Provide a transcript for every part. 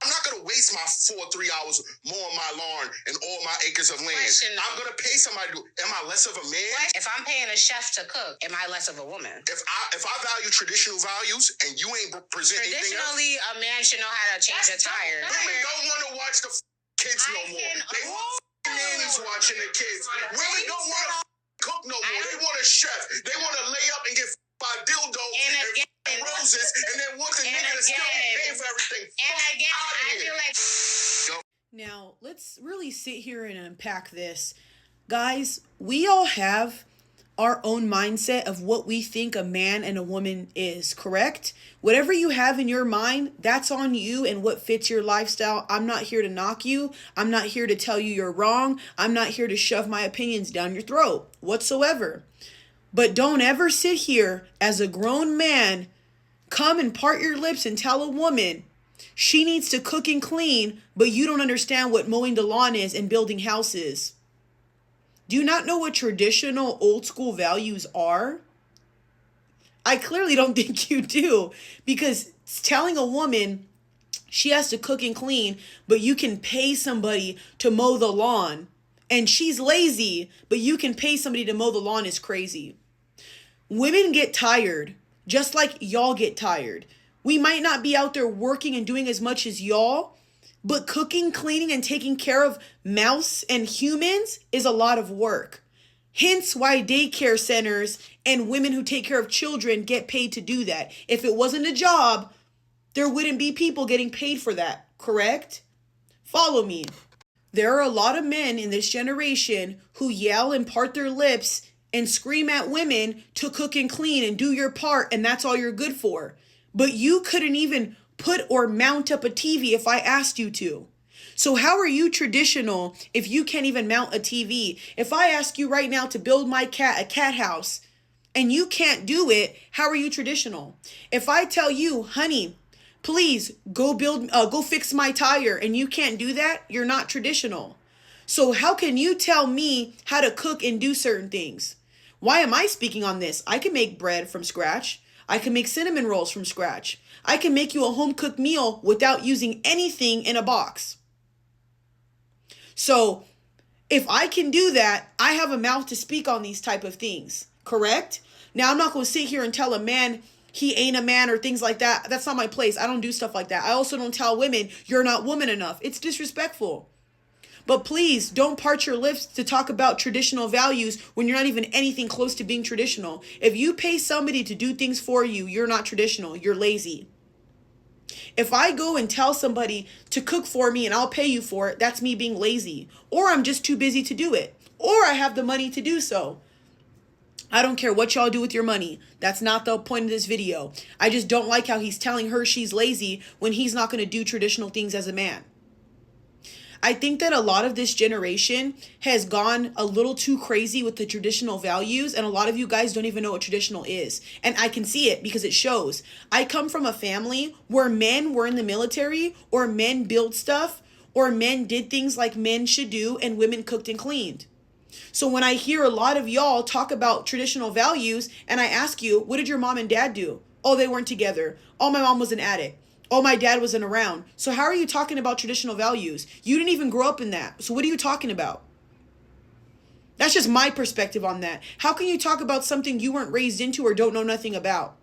I'm not going to waste my 3 hours mowing my lawn and all my acres of land. I'm going to pay somebody to do. Am I less of a man? If I'm paying a chef to cook, am I less of a woman? If I value traditional values and you ain't present anything else. Traditionally, a man should know how to change a tire. Women don't want to watch the kids no more. They want nannies watching the kids. Women don't want to cook no more. They want a chef. They want to lay up and get by dildo and roses, and then want the nigga to still be paying for everything. And again, I feel like... Now, let's really sit here and unpack this. Guys, we all have our own mindset of what we think a man and a woman is, correct? Whatever you have in your mind, that's on you and what fits your lifestyle. I'm not here to knock you. I'm not here to tell you you're wrong. I'm not here to shove my opinions down your throat whatsoever. But don't ever sit here as a grown man, come and part your lips and tell a woman she needs to cook and clean, but you don't understand what mowing the lawn is and building houses. Do you not know what traditional old school values are? I clearly don't think you do, because telling a woman she has to cook and clean, but you can pay somebody to mow the lawn, and she's lazy, but you can pay somebody to mow the lawn is crazy. Women get tired, just like y'all get tired. We might not be out there working and doing as much as y'all, but cooking, cleaning, and taking care of mouse and humans is a lot of work. Hence why daycare centers and women who take care of children get paid to do that. If it wasn't a job, there wouldn't be people getting paid for that, correct? Follow me. There are a lot of men in this generation who yell and part their lips and scream at women to cook and clean and do your part, and that's all you're good for. But you couldn't even put or mount up a TV if I asked you to. So how are you traditional if you can't even mount a TV? If I ask you right now to build my cat a cat house and you can't do it, how are you traditional? If I tell you, honey, please go fix my tire, and you can't do that, you're not traditional. So how can you tell me how to cook and do certain things? Why am I speaking on this? I can make bread from scratch. I can make cinnamon rolls from scratch. I can make you a home-cooked meal without using anything in a box. So if I can do that, I have a mouth to speak on these type of things, correct? Now, I'm not going to sit here and tell a man he ain't a man or things like that. That's not my place. I don't do stuff like that. I also don't tell women you're not woman enough. It's disrespectful. But please don't part your lips to talk about traditional values when you're not even anything close to being traditional. If you pay somebody to do things for you, you're not traditional. You're lazy. If I go and tell somebody to cook for me and I'll pay you for it, that's me being lazy. Or I'm just too busy to do it. Or I have the money to do so. I don't care what y'all do with your money. That's not the point of this video. I just don't like how he's telling her she's lazy when he's not going to do traditional things as a man. I think that a lot of this generation has gone a little too crazy with the traditional values, and a lot of you guys don't even know what traditional is. And I can see it because it shows. I come from a family where men were in the military, or men built stuff, or men did things like men should do, and women cooked and cleaned. So when I hear a lot of y'all talk about traditional values, and I ask you, what did your mom and dad do? Oh, they weren't together. Oh, my mom was an addict. Oh, my dad wasn't around. So how are you talking about traditional values? You didn't even grow up in that. So what are you talking about? That's just my perspective on that. How can you talk about something you weren't raised into or don't know nothing about?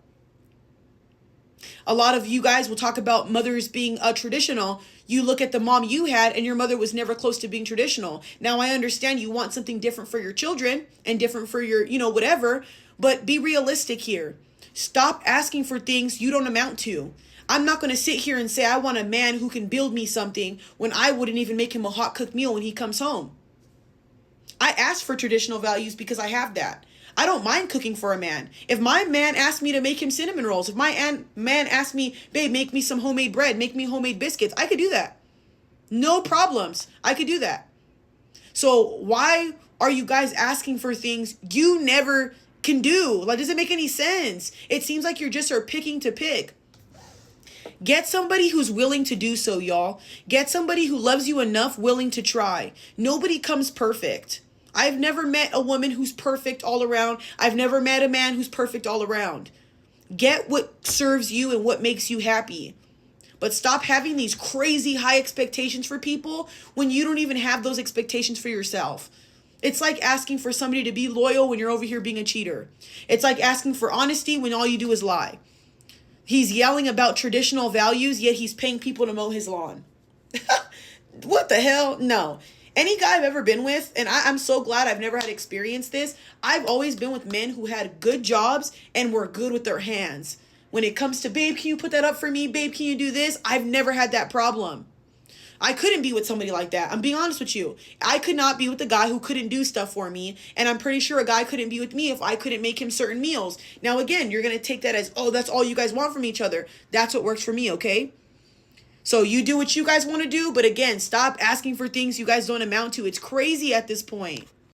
A lot of you guys will talk about mothers being traditional. You look at the mom you had and your mother was never close to being traditional. Now, I understand you want something different for your children and different for your, whatever, but be realistic here. Stop asking for things you don't amount to. I'm not going to sit here and say I want a man who can build me something when I wouldn't even make him a hot cooked meal when he comes home. I ask for traditional values because I have that. I don't mind cooking for a man. If my man asked me to make him cinnamon rolls, if my man asked me, babe, make me some homemade bread, make me homemade biscuits, I could do that. No problems. I could do that. So why are you guys asking for things you never can do? Like, does it make any sense? It seems like you're just picking to pick. Get somebody who's willing to do so, y'all. Get somebody who loves you enough willing to try. Nobody comes perfect. I've never met a woman who's perfect all around. I've never met a man who's perfect all around. Get what serves you and what makes you happy. But stop having these crazy high expectations for people when you don't even have those expectations for yourself. It's like asking for somebody to be loyal when you're over here being a cheater. It's like asking for honesty when all you do is lie. He's yelling about traditional values, yet he's paying people to mow his lawn. What the hell? No. Any guy I've ever been with, and I'm so glad I've never had to experience this, I've always been with men who had good jobs and were good with their hands. When it comes to, babe, can you put that up for me? Babe, can you do this? I've never had that problem. I couldn't be with somebody like that. I'm being honest with you. I could not be with a guy who couldn't do stuff for me. And I'm pretty sure a guy couldn't be with me if I couldn't make him certain meals. Now, again, you're going to take that as, oh, that's all you guys want from each other. That's what works for me, okay? So you do what you guys want to do. But again, stop asking for things you guys don't amount to. It's crazy at this point.